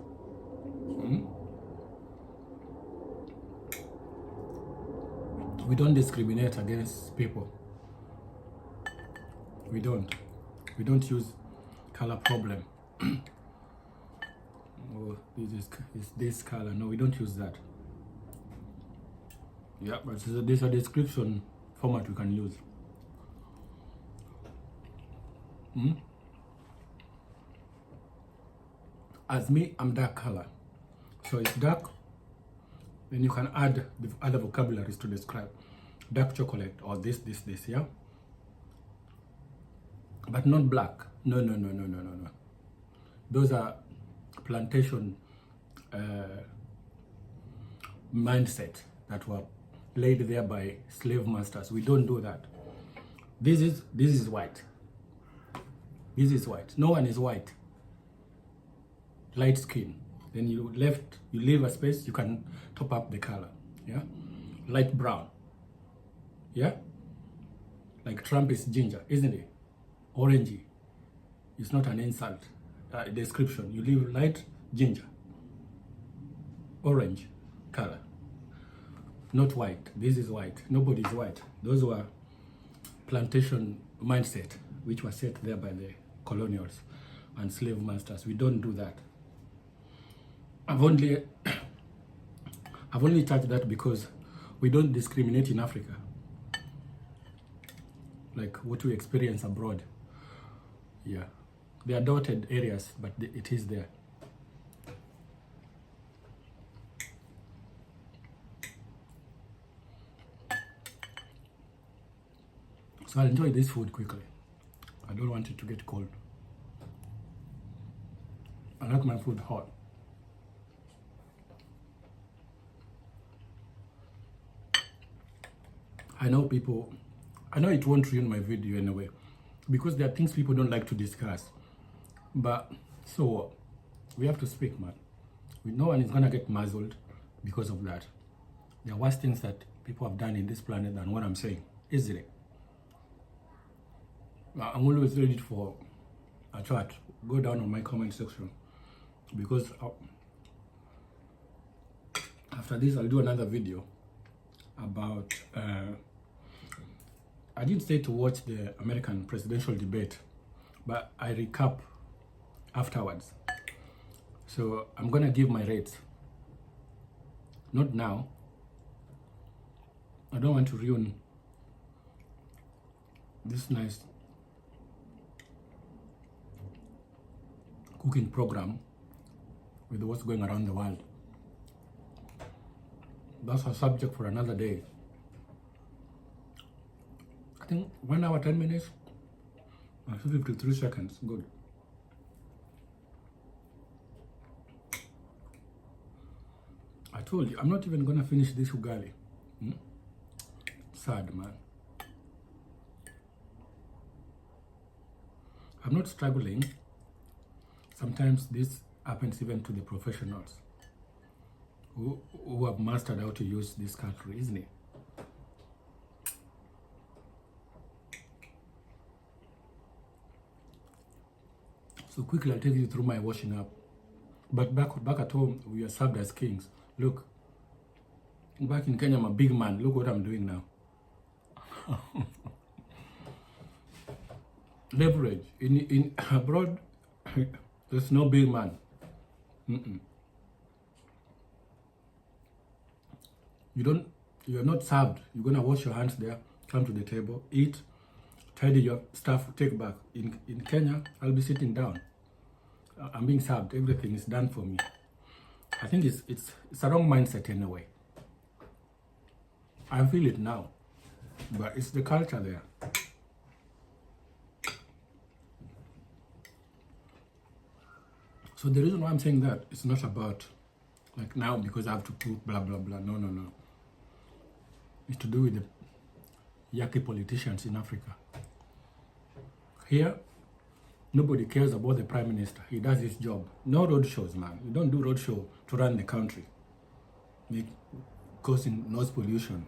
We don't discriminate against people. We don't We don't use color problem. Oh, is this color. No, we don't use that. Yeah, but there's a description format we can use. As me, I'm dark color. So it's dark. Then you can add the other vocabularies to describe. Dark chocolate or this, yeah? But not black. No. Those are plantation mindset that were laid there by slave masters. We don't do that. This is white. This is white. No one is white. Light skin. Then you leave a space, you can top up the color. Yeah? Light brown. Yeah? Like Trump is ginger, isn't it? Orangey. It's not an insult. Description. You leave light ginger. Orange color. Not white. This is white. Nobody is white. Those were plantation mindset, which was set there by the colonials and slave masters. We don't do that. I've only touched that because we don't discriminate in Africa, like what we experience abroad. Yeah, they are dotted areas, but it is there. So I'll enjoy this food quickly. I don't want it to get cold. I like my food hot. I know it won't ruin my video anyway, because there are things people don't like to discuss. But so we have to speak, man. No one is gonna get muzzled because of that. There are worse things that people have done in this planet than what I'm saying, isn't it? I'm always ready for a chat. Go down on my comment section, because after this I'll do another video about I didn't say to watch the American presidential debate, but I recap afterwards. So I'm gonna give my rates. Not now. I don't want to ruin this nice cooking program with what's going around the world. That's a subject for another day. I think 1 hour, 10 minutes, 53 seconds, good. I told you, I'm not even gonna finish this ugali. Sad, man. I'm not struggling. Sometimes this happens even to the professionals who have mastered how to use this country, isn't it? So quickly I'll take you through my washing up. But back at home, we are served as kings. Look, back in Kenya, I'm a big man. Look what I'm doing now. Leverage. In abroad, there's no big man. You're not served. You're gonna wash your hands there, come to the table, eat, tidy your stuff, take back. In Kenya, I'll be sitting down. I'm being served. Everything is done for me. I think it's a wrong mindset anyway. I feel it now, but it's the culture there. So the reason why I'm saying that, it's not about like now because I have to cook, blah, blah, blah. No. It's to do with the yucky politicians in Africa. Here, nobody cares about the prime minister. He does his job. No road shows, man. You don't do road show to run the country, causing noise pollution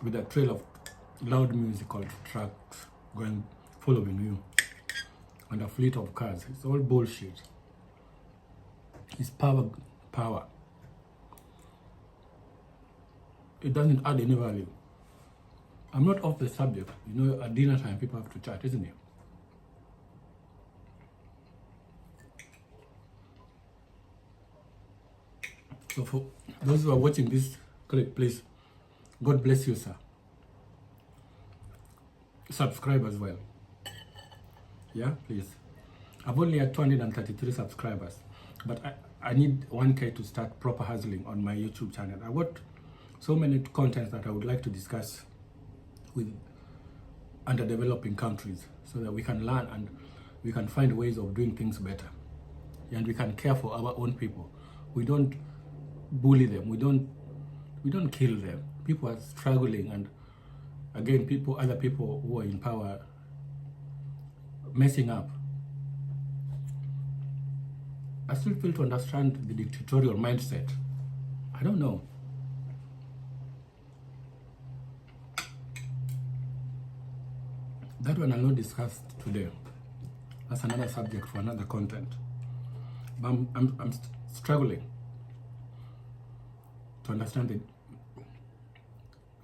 with a trail of loud musical trucks following you, and a fleet of cars. It's all bullshit. It's power. It doesn't add any value. I'm not off the subject. You know, at dinner time, people have to chat, isn't it? So for those who are watching this clip, please, God bless you, sir. Subscribe as well. Yeah, please. I've only had 233 subscribers, but I need 1K to start proper hustling on my YouTube channel. I got so many contents that I would like to discuss with underdeveloping countries so that we can learn and we can find ways of doing things better. And we can care for our own people. We don't bully them. We don't kill them. People are struggling, and again, other people who are in power messing up. I still fail to understand the dictatorial mindset. I don't know. That one I'll not discuss today. That's another subject for another content. But I'm struggling to understand the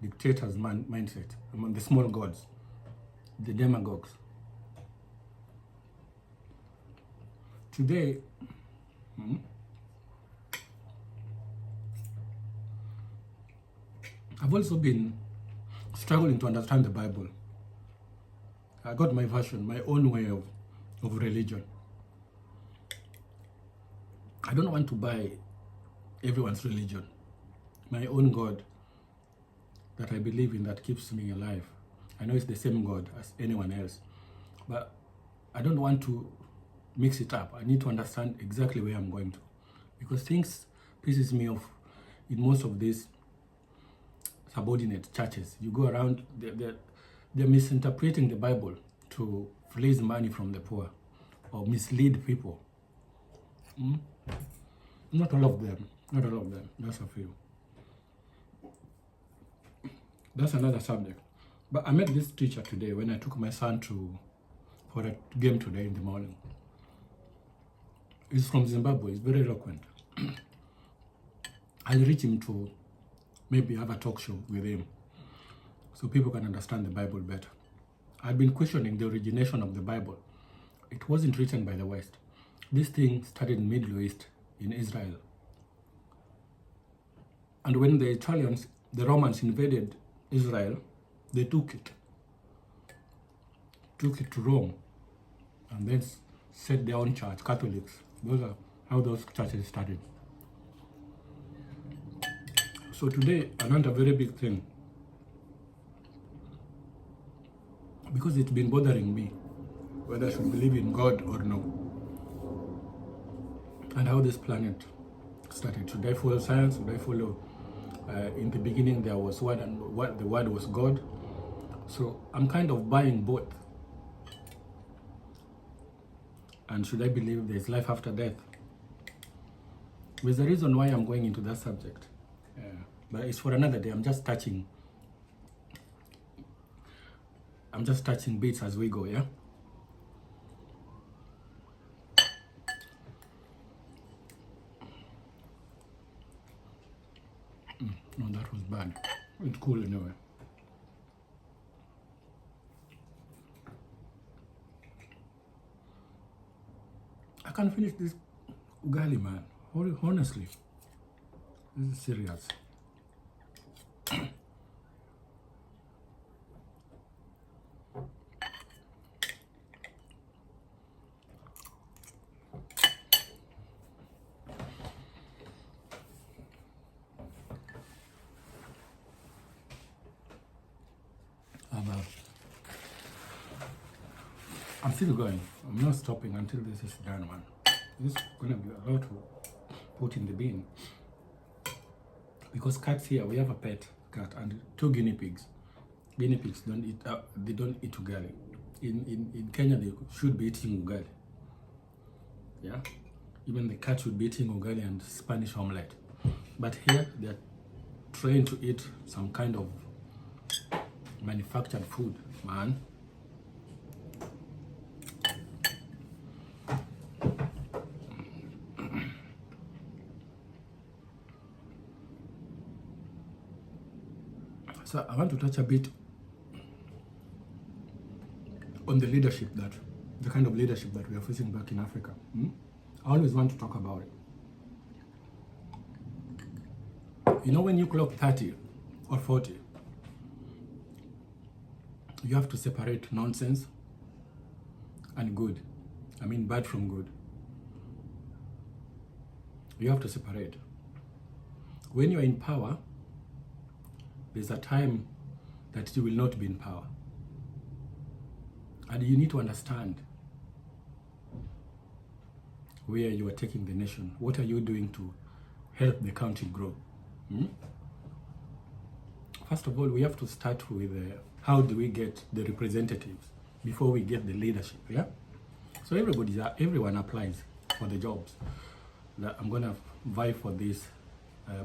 dictator's mindset among the small gods, the demagogues. Today, I've also been struggling to understand the Bible. I got my version, my own way of religion. I don't want to buy everyone's religion. My own God that I believe in, that keeps me alive. I know it's the same God as anyone else, but I don't want to mix it up. I need to understand exactly where I'm going to, because things pisses me off in most of these subordinate churches. You go around, they're misinterpreting the Bible to fleece money from the poor or mislead people. Not all of them, just a few. That's another subject. But I met this teacher today when I took my son for a game today in the morning. He's from Zimbabwe, he's very eloquent. I'll reach him to maybe have a talk show with him so people can understand the Bible better. I've been questioning the origination of the Bible. It wasn't written by the West. This thing started in Middle East, in Israel. And when the Romans invaded Israel, they took it to Rome, and then set their own church, Catholics. Those are how those churches started. So today, I learned a very big thing, because it's been bothering me whether I should believe in God or no, and how this planet started. Should I follow science? Should I follow in the beginning there was Word, and what the Word was God? So I'm kind of buying both. And should I believe there's life after death? There's a reason why I'm going into that subject, but it's for another day. I'm just touching bits as we go. Yeah. No, that was bad. It's cool anyway. I can't finish this ugali, man. Honestly, this is serious. I'm still going. I'm not stopping until this is done, man. This is gonna be a lot to put in the bin. Because cats here, we have a pet cat and 2 guinea pigs. Guinea pigs don't eat. They don't eat ugali. In Kenya, they should be eating ugali. Yeah, even the cat should be eating ugali and Spanish omelette. But here, they're trained to eat some kind of manufactured food, man. So I want to touch a bit on the leadership the kind of leadership that we are facing back in Africa. I always want to talk about it. You know, when you clock 30 or 40, you have to separate nonsense and good. I mean bad from good. You have to separate. When you're in power, there's a time that you will not be in power. And you need to understand where you are taking the nation. What are you doing to help the country grow? First of all, we have to start with how do we get the representatives before we get the leadership, yeah? So everyone applies for the jobs. That I'm gonna vie for this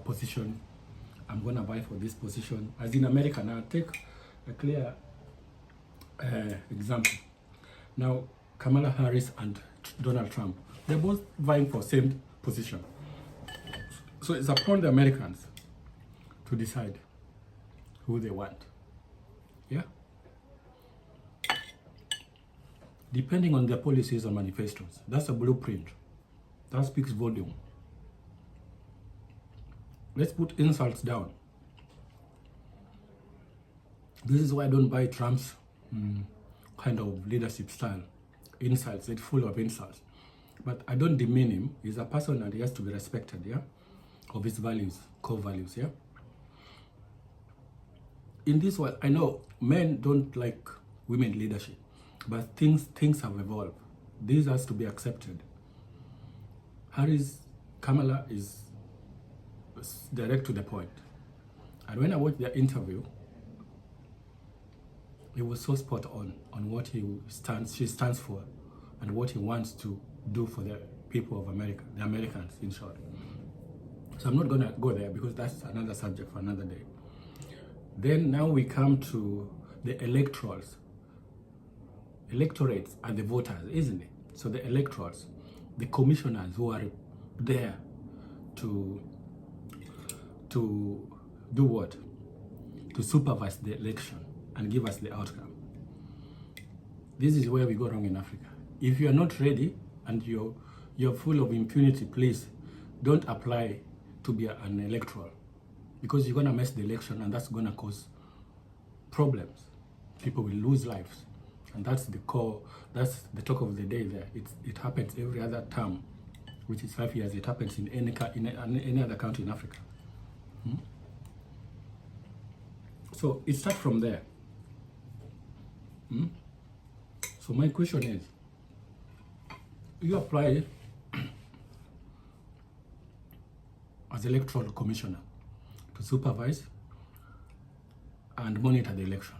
position. I'm gonna vie for this position. As in America, now take a clear example. Now, Kamala Harris and Donald Trump, they're both vying for same position. So it's upon the Americans to decide who they want. Yeah? Depending on their policies and manifestos. That's a blueprint. That speaks volume. Let's put insults down. This is why I don't buy Trump's kind of leadership style. Insults, it's full of insults. But I don't demean him. He's a person and he has to be respected, yeah? Of his values, core values, yeah? In this world, I know men don't like women leadership, but things have evolved. This has to be accepted. Kamala is direct to the point. And when I watched their interview, it was so spot on what she stands for and what he wants to do for the people of America, the Americans in short. So I'm not gonna go there because that's another subject for another day. Then now we come to the electorates are the voters, isn't it? So the electorates, the commissioners who are there to do what? To supervise the election and give us the outcome. This is where we go wrong in Africa. If you are not ready and you're full of impunity, please don't apply to be an electoral, because you're gonna mess the election and that's gonna cause problems. People will lose lives, and that's the core. That's the talk of the day. There, it happens every other term, which is 5 years. It happens in any other country in Africa. So it starts from there. So my question is, you apply as electoral commissioner to supervise and monitor the election.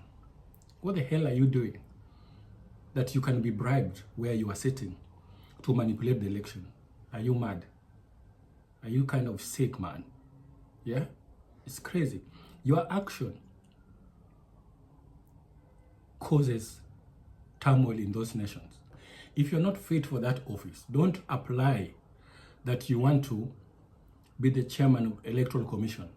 What the hell are you doing that you can be bribed where you are sitting to manipulate the election? Are you mad? Are you kind of sick, man? Yeah? It's crazy. Your action causes turmoil in those nations. If you're not fit for that office, don't apply that you want to be the chairman of electoral commission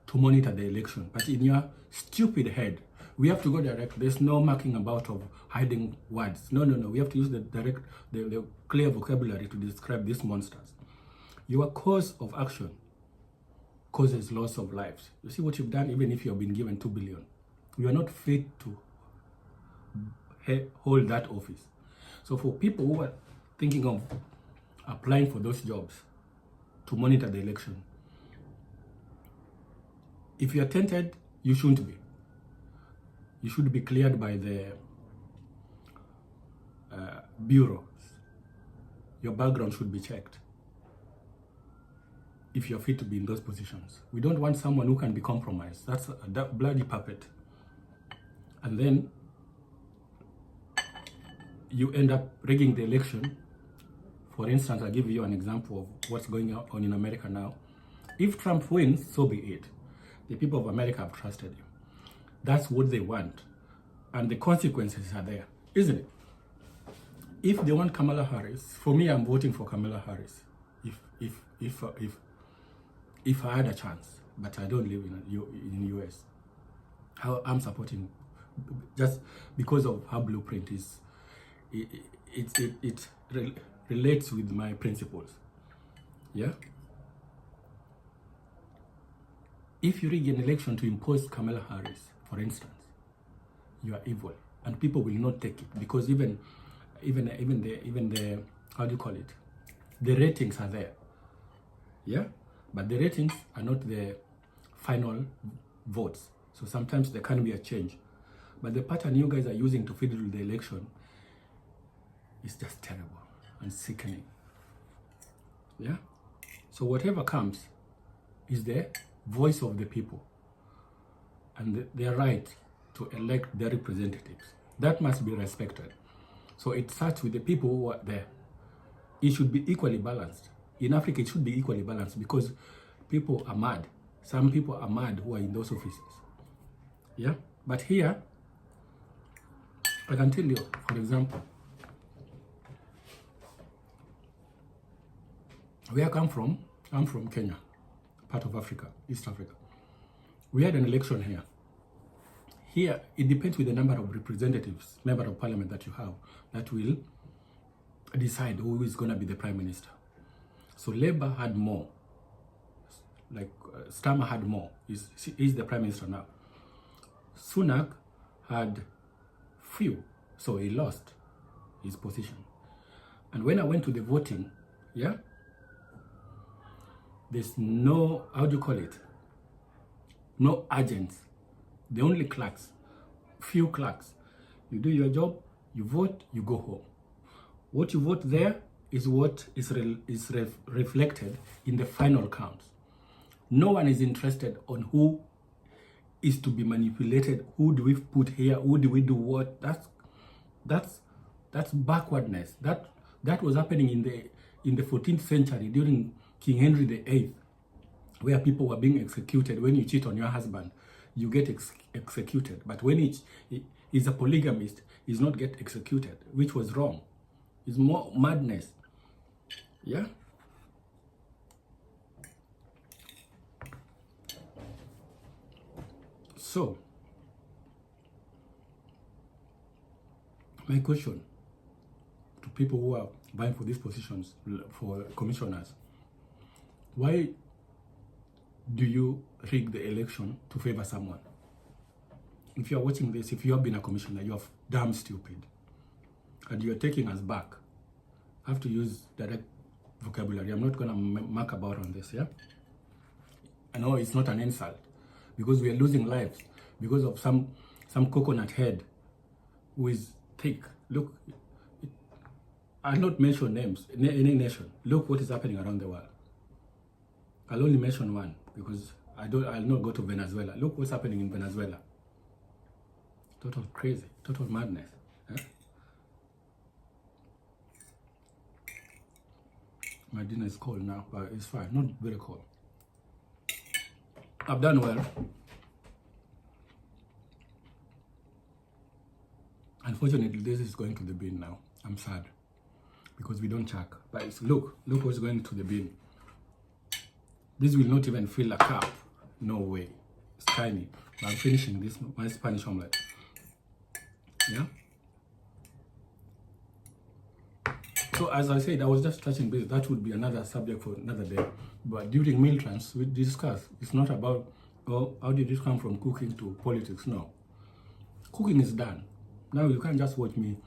to monitor the election. But in your stupid head, we have to go direct. There's no marking about of hiding words. No. We have to use the clear vocabulary to describe these monsters. Your course of action causes loss of lives. You see what you've done, even if you have been given 2 billion. You are not fit to hold that office. So for people who are thinking of applying for those jobs to monitor the election, if you are tempted, you shouldn't be. You should be cleared by the bureaus. Your background should be checked if you're fit to be in those positions. We don't want someone who can be compromised. That's a bloody puppet. And then you end up rigging the election. For instance, I'll give you an example of what's going on in America now. If Trump wins, so be it. The people of America have trusted you. That's what they want. And the consequences are there, isn't it? If they want Kamala Harris, for me, I'm voting for Kamala Harris. If I had a chance, but I don't live in the US. I'm supporting just because of her blueprint is. It relates with my principles. Yeah. If you rig an election to impose Kamala Harris, for instance, you are evil, and people will not take it, because even the how do you call it? The ratings are there, yeah, but the ratings are not the final votes. So sometimes there can be a change, but the pattern you guys are using to fiddle the election is just terrible and sickening. Yeah. So whatever comes is the voice of the people and their right to elect their representatives. That must be respected. So it starts with the people who are there. It should be equally balanced. In Africa, it should be equally balanced, because people are mad. Some people are mad who are in those offices. Yeah? But here, I can tell you, for example, where I come from, I'm from Kenya, part of Africa, East Africa. We had an election here. Here, it depends with the number of representatives, member of parliament that you have, that will decide who is going to be the prime minister. So Labour had more, like Starmer had more, he's the prime minister now. Sunak had few, so he lost his position. And when I went to the voting, yeah, there's no, how do you call it? No agents. The only clerks, few clerks. You do your job, you vote, you go home. What you vote there is what is reflected in the final count. No one is interested on who is to be manipulated, who do we put here, who do we do what. That's backwardness. That was happening in the 14th century during King Henry VIII, where people were being executed. When you cheat on your husband, you get executed. But when he's a polygamist, he's not get executed, which was wrong. It's more madness. Yeah? So, my question to people who are vying for these positions, for commissioners, why do you rig the election to favor someone? If you are watching this, if you have been a commissioner, you are damn stupid. And you are taking us back. I have to use direct vocabulary. I'm not going to mark about on this, yeah? I know it's not an insult, because we are losing lives because of some coconut head who is thick. Look, I'll not mention names, any nation. Look what is happening around the world. I'll only mention one, because I'll not go to Venezuela. Look what's happening in Venezuela. Total crazy, total madness. Eh? My dinner is cold now, but it's fine, not very cold. I've done well. Unfortunately, this is going to the bin now. I'm sad, because we don't check. But look what's going to the bin. This will not even fill a cup. No way. It's tiny. I'm finishing this, my Spanish omelette. Yeah? So as I said, I was just touching base. That would be another subject for another day. But during meal trans, we discuss. It's not about, oh, how did this come from cooking to politics? No. Cooking is done. Now you can't just watch me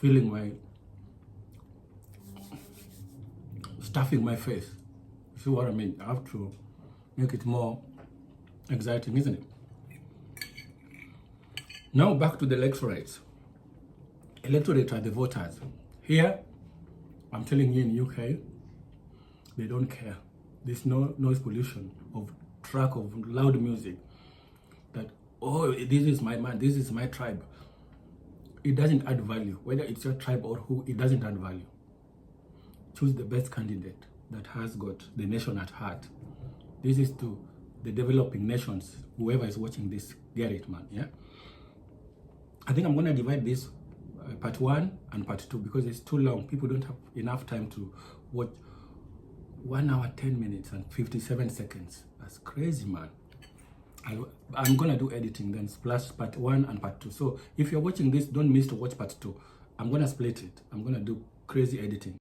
filling my, stuffing my face. You see what I mean? I have to make it more exciting, isn't it? Now back to the electorate. Electorate are the voters. Here, I'm telling you, in UK, they don't care. There's no noise pollution of track of loud music. That, oh, this is my man, this is my tribe. It doesn't add value. Whether it's your tribe or who, it doesn't add value. Choose the best candidate that has got the nation at heart. This is to the developing nations. Whoever is watching this, get it, man. Yeah. I think I'm going to divide this part 1 and part 2, because it's too long. People don't have enough time to watch 1 hour, 10 minutes and 57 seconds. That's crazy, man. I'm going to do editing then, plus part 1 and part 2. So if you're watching this, don't miss to watch part 2. I'm going to split it. I'm going to do crazy editing.